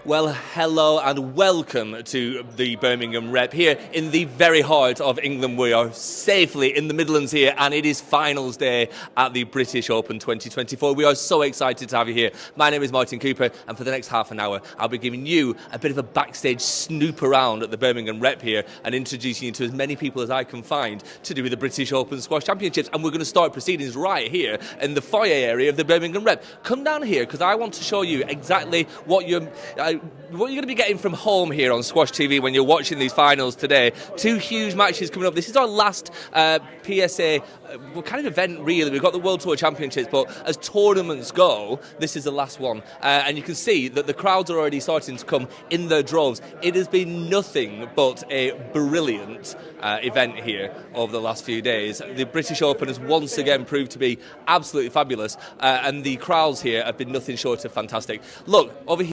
Well, hello and welcome to the Birmingham Rep here in the very heart of England. We are safely in the Midlands here, and it is finals day at the British Open 2024. We are so excited to have you here. My name is Martin Cooper, and for the next half an hour, I'll be giving you a bit of a backstage snoop around at the Birmingham Rep here and introducing you to as many people as I can find to do with the British Open Squash Championships. And we're going to start proceedings right here in the foyer area of the Birmingham Rep. Come down here because I want to show you exactly what you're going to be getting from home here on Squash TV when you're watching these finals today. Two huge matches coming up. This is our last PSA kind of event, really. We've got the World Tour Championships, but as tournaments go, this is the last one. And you can see that the crowds are already starting to come in their droves. It has been nothing but a brilliant event here over the last few days. The British Open has once again proved to be absolutely fabulous, and the crowds here have been nothing short of fantastic. Look, over here.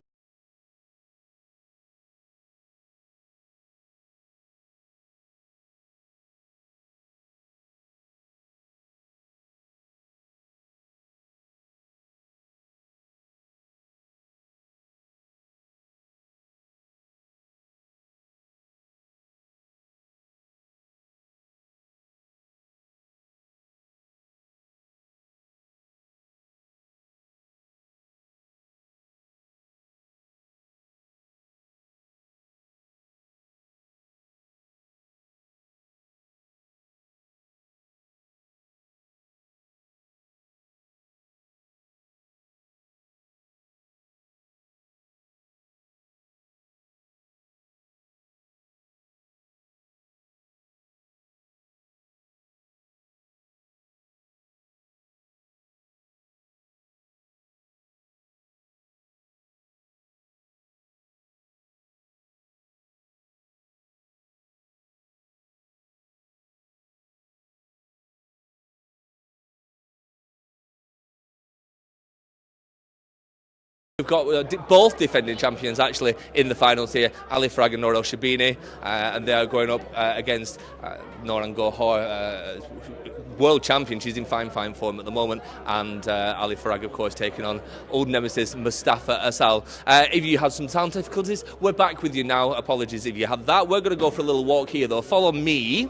We've got both defending champions actually in the finals here, Ali Farag and Nour El Shabini, and they are going up against Nouran Gohar, world champion. She's in fine form at the moment, and Ali Farag, of course, taking on old nemesis Mustafa Asal. If you have some sound difficulties, we're back with you now. Apologies if you have that. We're going to go for a little walk here, though. Follow me.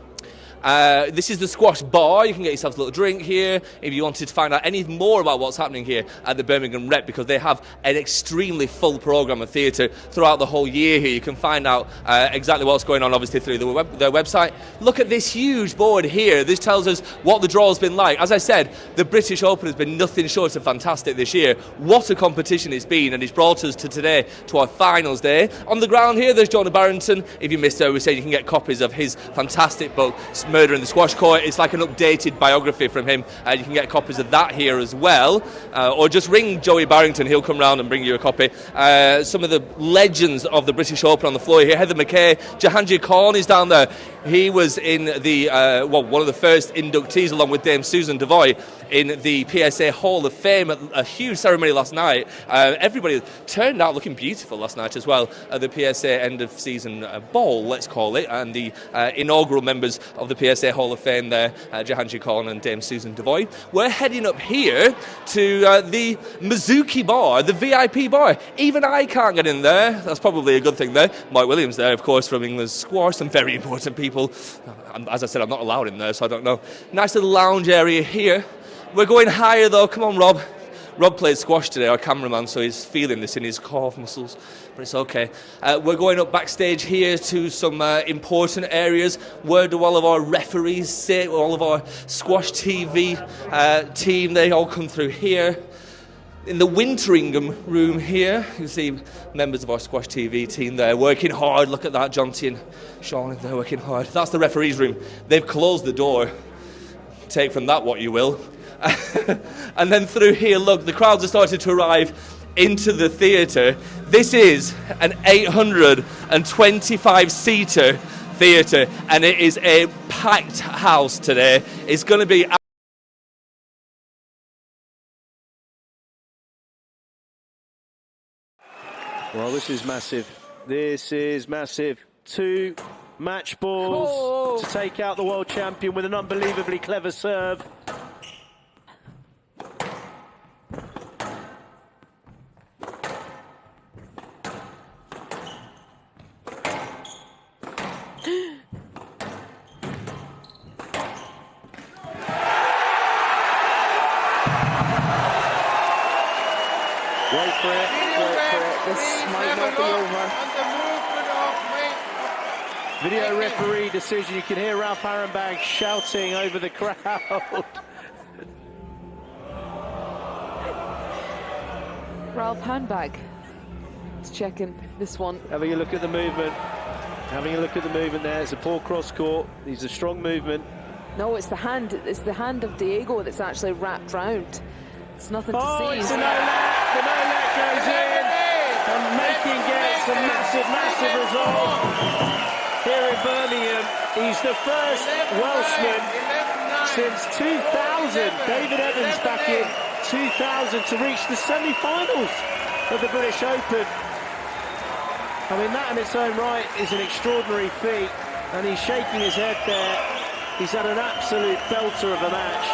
This is the squash bar. You can get yourself a little drink here if you wanted to find out any more about what's happening here at the Birmingham Rep, because they have an extremely full programme of theatre throughout the whole year here. You can find out exactly what's going on, obviously, through their website. Look at this huge board here. This tells us what the draw's been like. As I said, the British Open has been nothing short of fantastic this year. What a competition it's been, and it's brought us to today, to our finals day. On the ground here, there's Jonah Barrington. If you missed it, we said you can get copies of his fantastic book, Murder in the Squash Court. It's like an updated biography from him. You can get copies of that here as well, or just ring Joey Barrington. He'll come round and bring you a copy. Some of the legends of the British Open on the floor here. Heather McKay, Jahangir Khan is down there. He was in the one of the first inductees, along with Dame Susan Devoy, in the PSA Hall of Fame at a huge ceremony last night. Everybody turned out looking beautiful last night as well at the PSA end of season ball, let's call it, and the inaugural members of the PSA Hall of Fame there, Jahangir Khan and Dame Susan Devoy. We're heading up here to the Mizuki bar, the VIP bar. Even I can't get in there. That's probably a good thing there. Mike Williams there, of course, from England's squash, some very important people. As I said, I'm not allowed in there, so I don't know. Nice little lounge area here. We're going higher though. Come on, Rob. Rob played squash today, our cameraman, so he's feeling this in his calf muscles, but it's okay. We're going up backstage here to some important areas. Where do all of our referees sit? All of our Squash TV team, they all come through here. In the Winteringham room here, you see members of our Squash TV team there working hard. Look at that, Jonty and Sean, they're working hard. That's the referees' room. They've closed the door. Take from that what you will. And then through here, look, the crowds are starting to arrive into the theatre. This is an 825-seater theatre, and it is a packed house today. It's going to be... Well, this is massive. This is massive. 2 match balls to take out the world champion with an unbelievably clever serve. Wait for it. This might not be over. Video referee decision. You can hear Ralph Harenbag shouting over the crowd. Ralph Harenbag is checking this one. Having a look at the movement. Having a look at the movement there. It's a poor cross court. It's a strong movement. No, it's the hand. It's the hand of Diego that's actually wrapped round. It's nothing to see. It's a no-let. The no-let goes in. And Making gets a massive result here in Birmingham. He's the first Welshman since 2000. David Evans back in 2000 to reach the semi-finals of the British Open. I mean, that in its own right is an extraordinary feat, and he's shaking his head there. He's had an absolute belter of a match.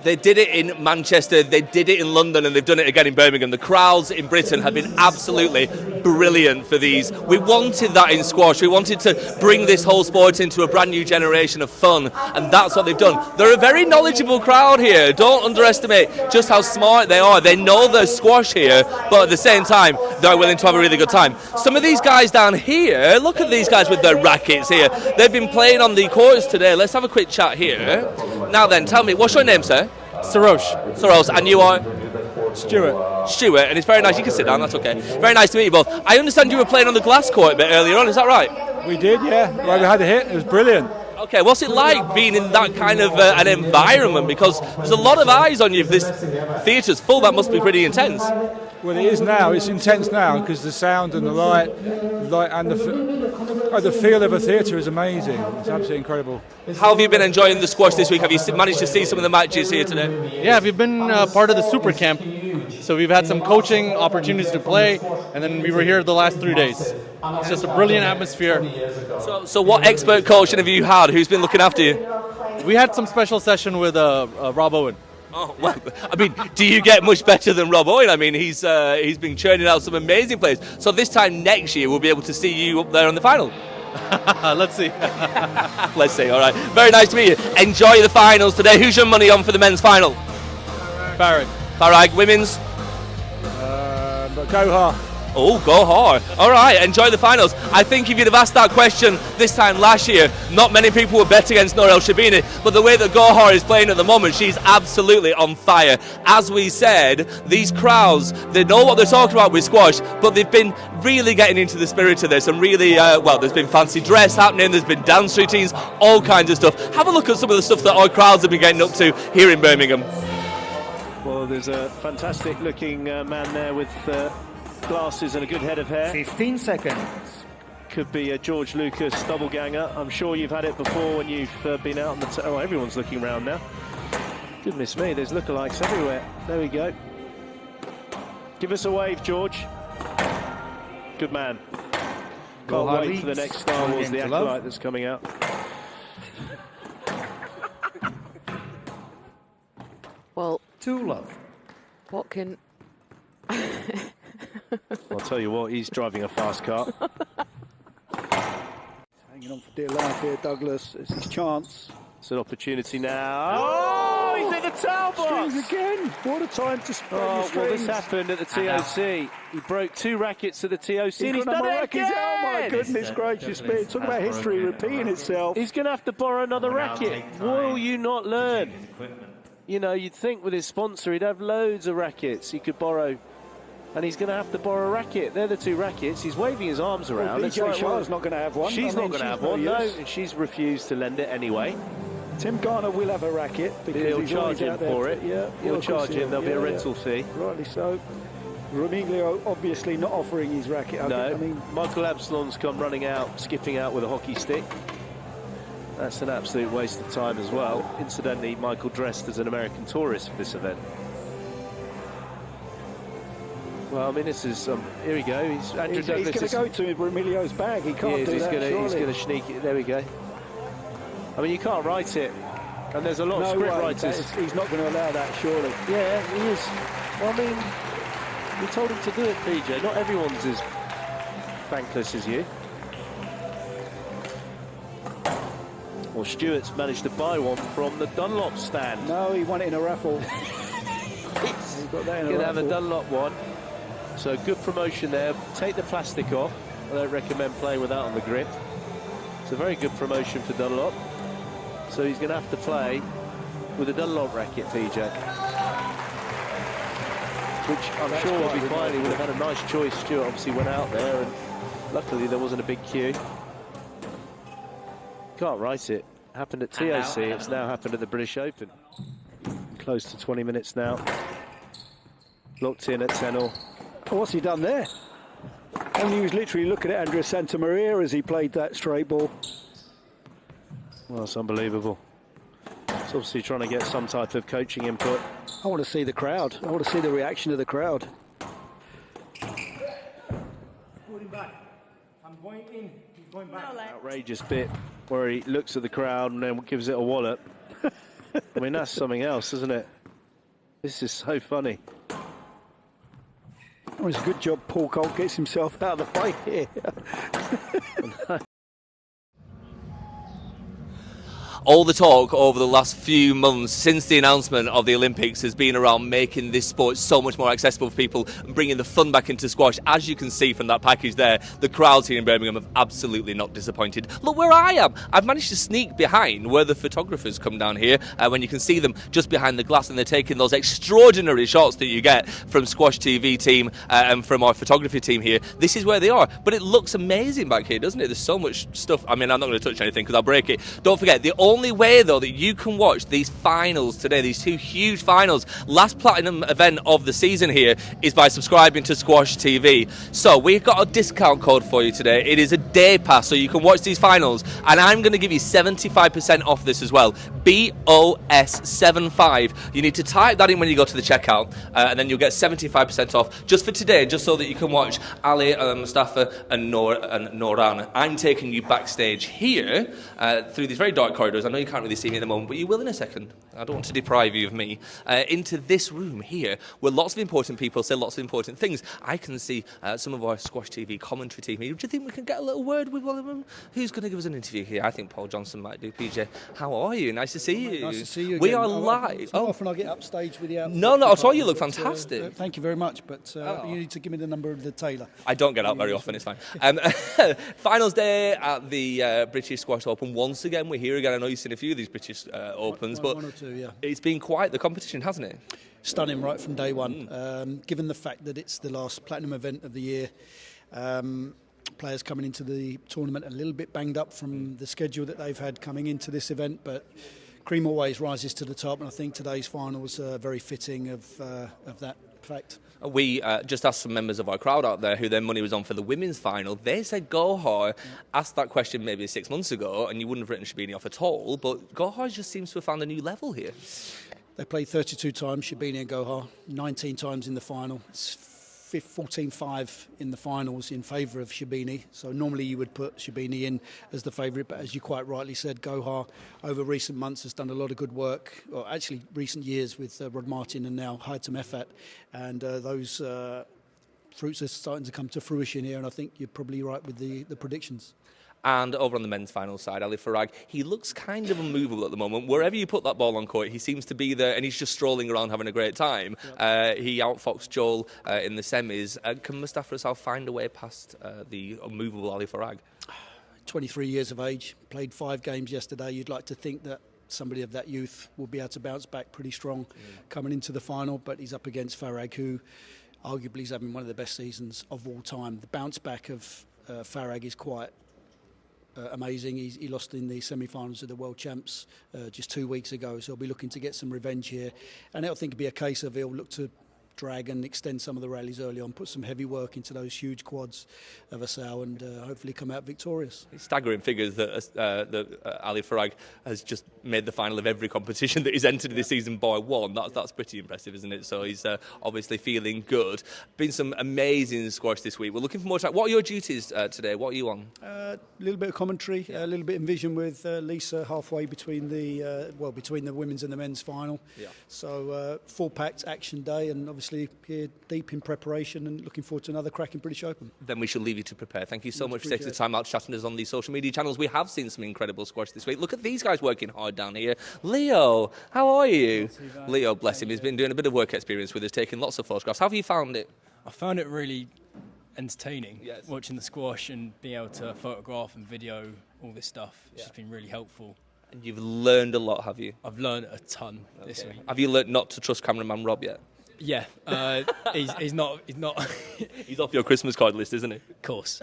They did it in Manchester, they did it in London, and they've done it again in Birmingham. The crowds in Britain have been absolutely brilliant for these. We wanted that in squash. We wanted to bring this whole sport into a brand new generation of fun, and that's what they've done. They're a very knowledgeable crowd here. Don't underestimate just how smart they are. They know there's squash here, but at the same time, they're willing to have a really good time. Some of these guys down here, look at these guys with their rackets here. They've been playing on the courts today. Let's have a quick chat here. Now then, tell me, what's your name, sir? Sarosh, and you are? Stuart, and it's very nice. You can sit down, that's okay. Very nice to meet you both. I understand you were playing on the glass court a bit earlier on, is that right? We did, yeah. Well, we had a hit, it was brilliant. Okay, what's it like being in that kind of an environment? Because there's a lot of eyes on you. If this theatre's full, that must be pretty intense. Well, it is now. It's intense now because the sound and the light and the feel of a theatre is amazing. It's absolutely incredible. How have you been enjoying the squash this week? Have you managed to see some of the matches here today? Yeah, we've been part of the Super Camp. So we've had some coaching opportunities to play, and then we were here the last 3 days. It's just a brilliant atmosphere. So what expert coaching have you had? Who's been looking after you? We had some special session with Rob Owen. Oh, well, I mean, do you get much better than Rob Owen? I mean, he's been churning out some amazing players. So this time next year, we'll be able to see you up there in the final. Let's see. Let's see. All right. Very nice to meet you. Enjoy the finals today. Who's your money on for the men's final? Barrett. Farag. Women's? Gohar. Oh, go hard. All right, enjoy the finals. I think if you'd have asked that question this time last year, not many people would bet against Nour El Shabini, but the way that Gohar is playing at the moment, she's absolutely on fire. As we said, these crowds, they know what they're talking about with squash, but they've been really getting into the spirit of this and really, there's been fancy dress happening, there's been dance routines, all kinds of stuff. Have a look at some of the stuff that our crowds have been getting up to here in Birmingham. Well, there's a fantastic looking man there with glasses and a good head of hair. 15 seconds. Could be a George Lucas double ganger. I'm sure you've had it before when you've been out on the... everyone's looking around now. Goodness me, there's lookalikes everywhere. There we go. Give us a wave, George. Good man. Can't wait for the next Star Wars, the acolyte that's coming out. Well, To love. what can... I'll tell you what, he's driving a fast car. Hanging on for dear life here, Douglas. It's his chance. It's an opportunity now. Oh, he's in the towel box! Strings again. What a time to spread your Oh, well, strings. this happened at the TOC. He broke 2 rackets at the TOC, and he's done it again! Oh, my goodness gracious me. Talk about history repeating itself. He's going to have to borrow another racket. Will you not learn? You know, you'd think with his sponsor, he'd have loads of rackets he could borrow. And he's going to have to borrow a racket. They're the 2 rackets. He's waving his arms around. Well, BJ Shah's not going to have one. She's not going to have one, no. And she's refused to lend it anyway. Tim Garner will have a racket because He'll he's charge him out there. for it. Yeah, He'll charge him. There'll be a rental fee. Rightly so. Remigio obviously not offering his racket. No, I mean, Michael Absalon's come running out, skipping out with a hockey stick. That's an absolute waste of time as well. Incidentally, Michael dressed as an American tourist for this event. Well, I mean, this is here we go. He's Andrew Douglas. He's going to go to Remigio's bag. He can't do that. He's going to sneak it. There we go. I mean, you can't write it, and there's a lot of script writers. He's not going to allow that, surely. Yeah, he is. Well, I mean, we told him to do it, PJ. Not everyone's as thankless as you. Well, Stuart's managed to buy one from the Dunlop stand. No, he won it in a raffle. He's got that in a going to have a raffle. Dunlop one. So good promotion there. Take the plastic off. I don't recommend playing with that on the grip. It's a very good promotion for Dunlop. So he's going to have to play with a Dunlop racket, PJ. Which I'm sure will be fine. He would have had a nice choice. Stuart obviously went out there, and luckily there wasn't a big queue. Can't write it. Happened at TOC. It's now happened at the British Open. Close to 20 minutes now. Locked in at 10-all. What's he done there? And he was literally looking at Andrea Santamaria as he played that straight ball. Well, it's unbelievable. It's obviously trying to get some type of coaching input. I want to see the crowd. I want to see the reaction of the crowd. I'm going in. He's going back. Outrageous bit where he looks at the crowd and then gives it a wallop. I mean, that's something else, isn't it? This is so funny. Oh, it's a good job Paul Colt gets himself out of the way here. All the talk over the last few months since the announcement of the Olympics has been around making this sport so much more accessible for people and bringing the fun back into squash. As you can see from that package there, the crowds here in Birmingham have absolutely not disappointed. Look where I am. I've managed to sneak behind where the photographers come down here, when you can see them just behind the glass, and they're taking those extraordinary shots that you get from SQUASHTV team and from our photography team here. This is where they are. But it looks amazing back here, doesn't it? There's so much stuff. I mean, I'm not going to touch anything because I'll break it. Don't forget, the only way, though, that you can watch these finals today, these two huge finals, last platinum event of the season here, is by subscribing to Squash TV. So we've got a discount code for you today. It is a day pass, so you can watch these finals, and I'm going to give you 75% off this as well. BOS75. You need to type that in when you go to the checkout, and then you'll get 75% off just for today, just so that you can watch Ali, Mustafa and Noran. I'm taking you backstage here through these very dark corridors. I know you can't really see me at the moment, but you will in a second. I don't want to deprive you of me. Into this room here, where lots of important people say lots of important things. I can see some of our Squash TV commentary team here. Do you think we can get a little word with one of them? Who's going to give us an interview here? I think Paul Johnson might do. PJ, how are you? Nice to see you. Nice to see you again. We are live. It's not often I get upstage with you. No, not at all. You look fantastic. Thank you very much, but you need to give me the number of the tailor. I don't get out very often, it's fine. Finals day at the British Squash Open. Once again, we're here again. I know you've seen a few of these British Opens, but one or two, yeah. It's been quite the competition, hasn't it? Stunning right from day one. Given the fact that it's the last platinum event of the year, players coming into the tournament a little bit banged up from the schedule that they've had coming into this event, but cream always rises to the top, and I think today's final was very fitting of that fact. We just asked some members of our crowd out there who their money was on for the women's final. They said Gohar asked that question maybe 6 months ago, and you wouldn't have written Shabini off at all, but Gohar just seems to have found a new level here. They played 32 times, Shabini and Gohar, 19 times in the final. It's 14-5 in the finals in favour of Shabini. So normally you would put Shabini in as the favourite, but as you quite rightly said, Gohar over recent months has done a lot of good work, or actually recent years with Rod Martin and now Haitham Effat, and those fruits are starting to come to fruition here, and I think you're probably right with the predictions. And over on the men's final side, Ali Farag, he looks kind of unmovable at the moment. Wherever you put that ball on court, he seems to be there, and he's just strolling around having a great time. Yep. He outfoxed Joel in the semis. Can Mustafa Asal find a way past the unmovable Ali Farag? 23 years of age, played 5 games yesterday. You'd like to think that somebody of that youth will be able to bounce back pretty strong coming into the final, but he's up against Farag, who arguably is having one of the best seasons of all time. The bounce back of Farag is quite amazing. He lost in the semi-finals of the World Champs just 2 weeks ago, so he'll be looking to get some revenge here. And I think it'll be a case of he'll look to drag and extend some of the rallies early on, put some heavy work into those huge quads of Asal, and hopefully come out victorious. It's staggering figures that Ali Farag has just made the final of every competition that he's entered this season by one. That's pretty impressive, isn't it? So he's obviously feeling good. Been some amazing squash this week. We're looking for more time. What are your duties today? What are you on? A little bit of commentary, a little bit in vision with Lisa halfway between the women's and the men's final. Yeah. So full packed action day, and obviously here deep in preparation and looking forward to another cracking British Open. Then we shall leave you to prepare. Thank you so much for taking the time out chatting to us on these social media channels. We have seen some incredible squash this week. Look at these guys working hard down here. Leo, how are you? Leo, bless him, he's been doing a bit of work experience with us, taking lots of photographs. How have you found it? I found it really entertaining, watching the squash and being able to photograph and video all this stuff. It's just been really helpful. And you've learned a lot, have you? I've learned a ton this week. Have you learned not to trust cameraman Rob yet? Yeah, he's not. He's off your Christmas card list, isn't he? Of course.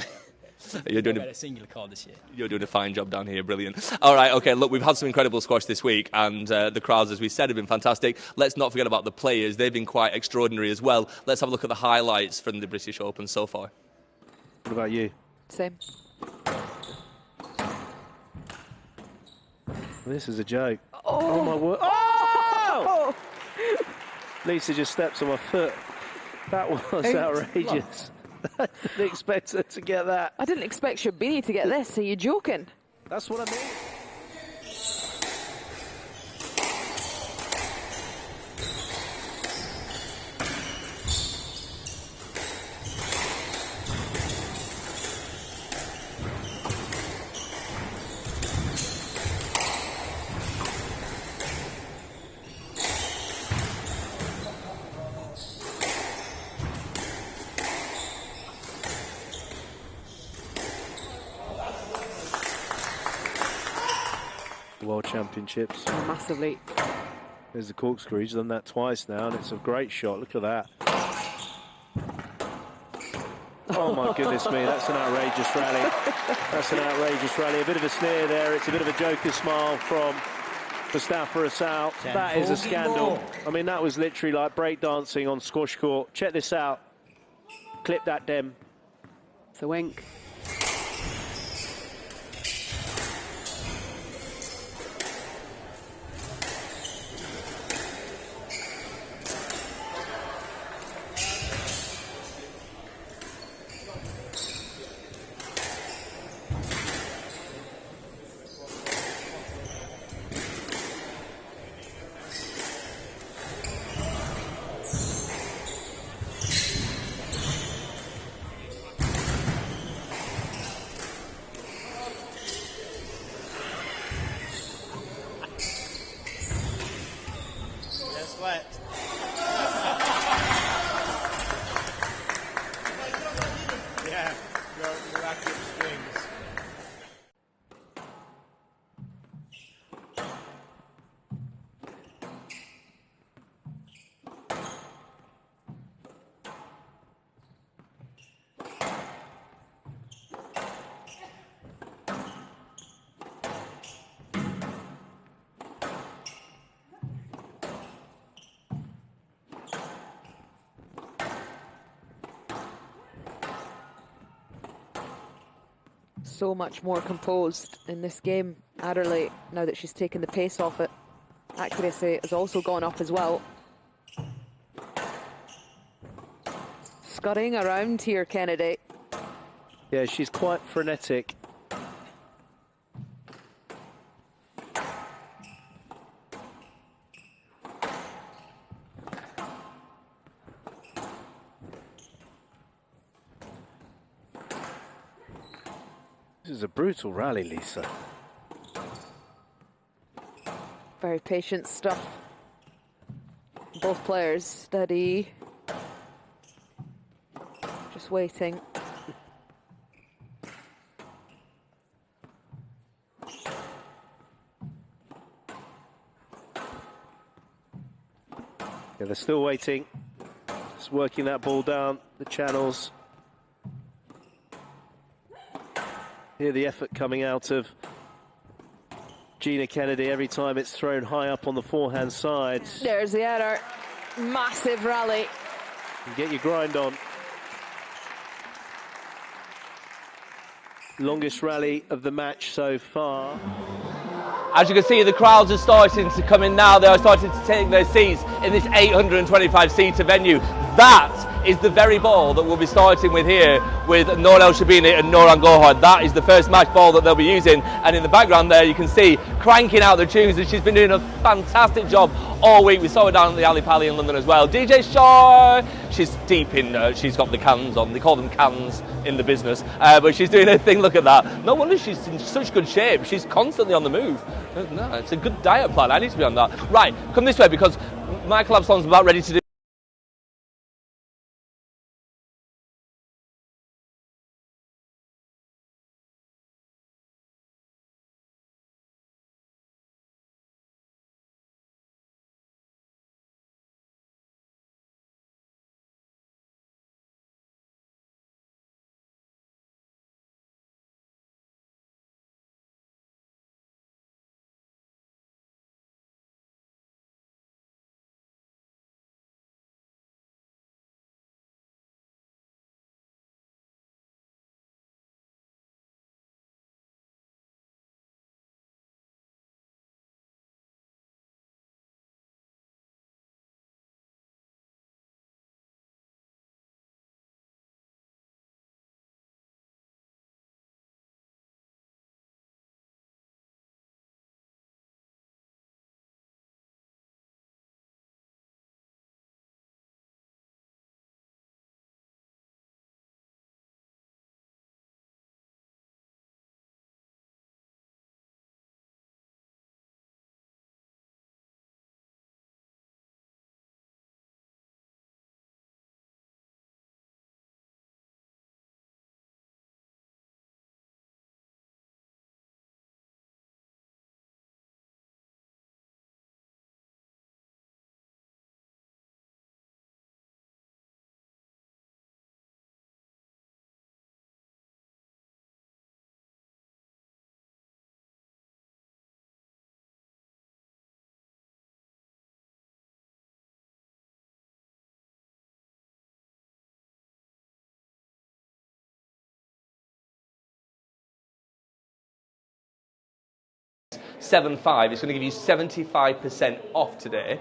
You're doing a singular card this year. You're doing a fine job down here, brilliant. All right, okay, look, we've had some incredible squash this week, and the crowds, as we said, have been fantastic. Let's not forget about the players. They've been quite extraordinary as well. Let's have a look at the highlights from the British Open so far. What about you? Same. This is a joke. Oh my word. Oh! Lisa just steps on my foot. That was outrageous. I didn't expect her to get that. I didn't expect Shabini to get this. Are you joking? That's what I mean. World Championships. Massively. There's the corkscrew. He's done that twice now, and it's a great shot. Look at that. Oh my goodness me, that's an outrageous rally. That's an outrageous rally. A bit of a sneer there. It's a bit of a Joker smile from Mustafa Asal. That is a scandal. I mean, that was literally like breakdancing on squash court. Check this out. Clip that, Dem. It's a wink. Yeah, your racket swings. So much more composed in this game, Adderley, now that she's taken the pace off it. Accuracy has also gone up as well. Scurrying around here, Kennedy. Yeah, she's quite frenetic. This is a brutal rally, Lisa. Very patient stuff. Both players steady. Just waiting. Yeah, they're still waiting. Just working that ball down the channels. Hear the effort coming out of Gina Kennedy every time it's thrown high up on the forehand side. There's the error. Massive rally. You get your grind on. Longest rally of the match so far. As you can see, the crowds are starting to come in now. They are starting to take their seats in this 825-seater venue. That is the very ball that we'll be starting with here with Nour El Shabini and Nouran Gohar. That is the first match ball that they'll be using. And in the background there, you can see cranking out the tunes, and she's been doing a fantastic job all week. We saw her down at the Ali Pali in London as well. DJ Shaw, she's deep in, she's got the cans on. They call them cans in the business. But she's doing her thing. Look at that. No wonder she's in such good shape. She's constantly on the move. No, it's a good diet plan. I need to be on that. Right, come this way because Michael Absalon's about ready to do 75. It's going to give you 75% off today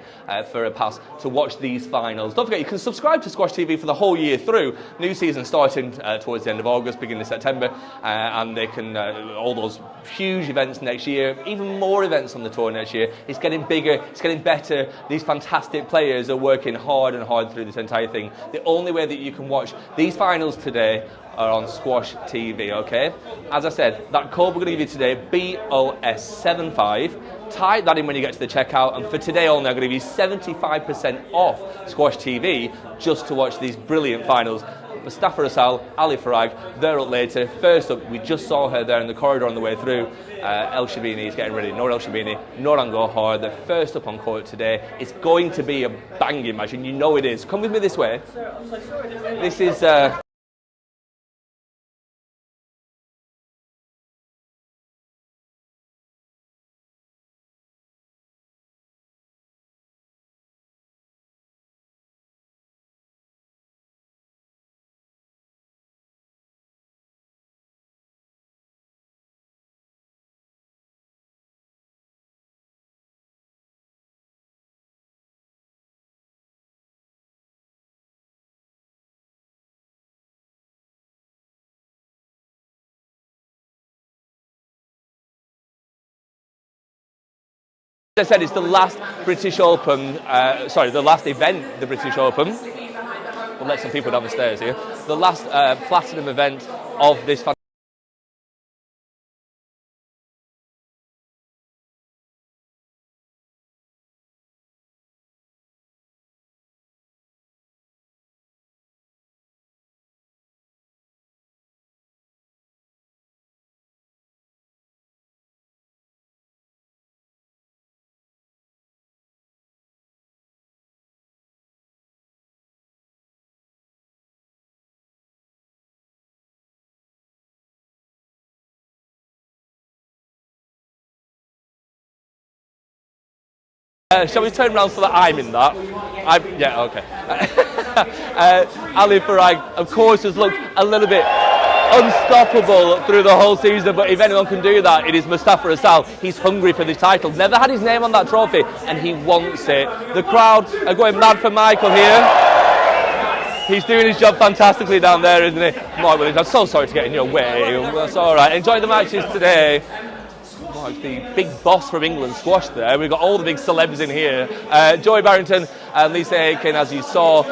for a pass to watch these finals. Don't forget, you can subscribe to Squash TV for the whole year through. New season starting towards the end of August, beginning of September, and they can all those huge events next year, even more events on the tour next year. It's getting bigger, it's getting better. These fantastic players are working hard and hard through this entire thing. The only way that you can watch these finals today are on Squash TV, okay? As I said, that code we're going to give you today, BOS75. Type that in when you get to the checkout, and for today only, I'm going to give you 75% off Squash TV just to watch these brilliant finals. Mustafa Rasal, Ali Farag, they're up later. First up, we just saw her there in the corridor on the way through. El Shabini is getting ready. Noor El Shabini, Nouran Gohar, they're first up on court today. It's going to be a banging match, and you know it is. Come with me this way. This is... As I said, it's the last British Open, the last event, the British Open. We'll let some people down the stairs here. The last platinum event of this shall we turn around so that I'm in that? Yeah, okay. Ali Farag, of course, has looked a little bit unstoppable through the whole season, but if anyone can do that, it is Mustafa Rasal. He's hungry for this title. Never had his name on that trophy, and he wants it. The crowd are going mad for Michael here. He's doing his job fantastically down there, isn't he? Mike Williams, I'm so sorry to get in your way. That's all right. Enjoy the matches today. Like the big boss from England squash there. We've got all the big celebs in here. Joey Barrington and Lisa Aiken, as you saw,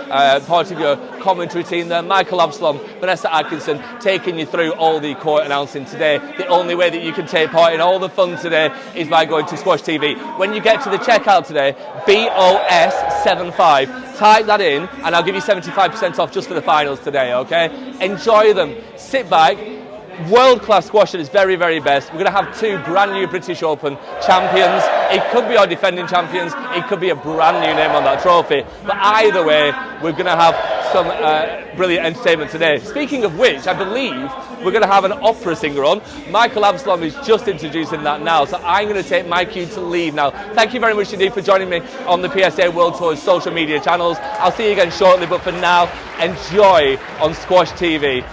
part of your commentary team there. Michael Absalom, Vanessa Atkinson, taking you through all the court announcing today. The only way that you can take part in all the fun today is by going to Squash TV. When you get to the checkout today, BOS75, type that in and I'll give you 75% off just for the finals today, okay? Enjoy them. Sit back. World-class squash at its very, very best. We're going to have two brand new British Open champions. It could be our defending champions. It could be a brand new name on that trophy. But either way, we're going to have some brilliant entertainment today. Speaking of which, I believe we're going to have an opera singer on. Michael Absalom is just introducing that now, so I'm going to take my cue to leave now. Thank you very much indeed for joining me on the PSA World Tour's social media channels. I'll see you again shortly, but for now, enjoy on Squash TV.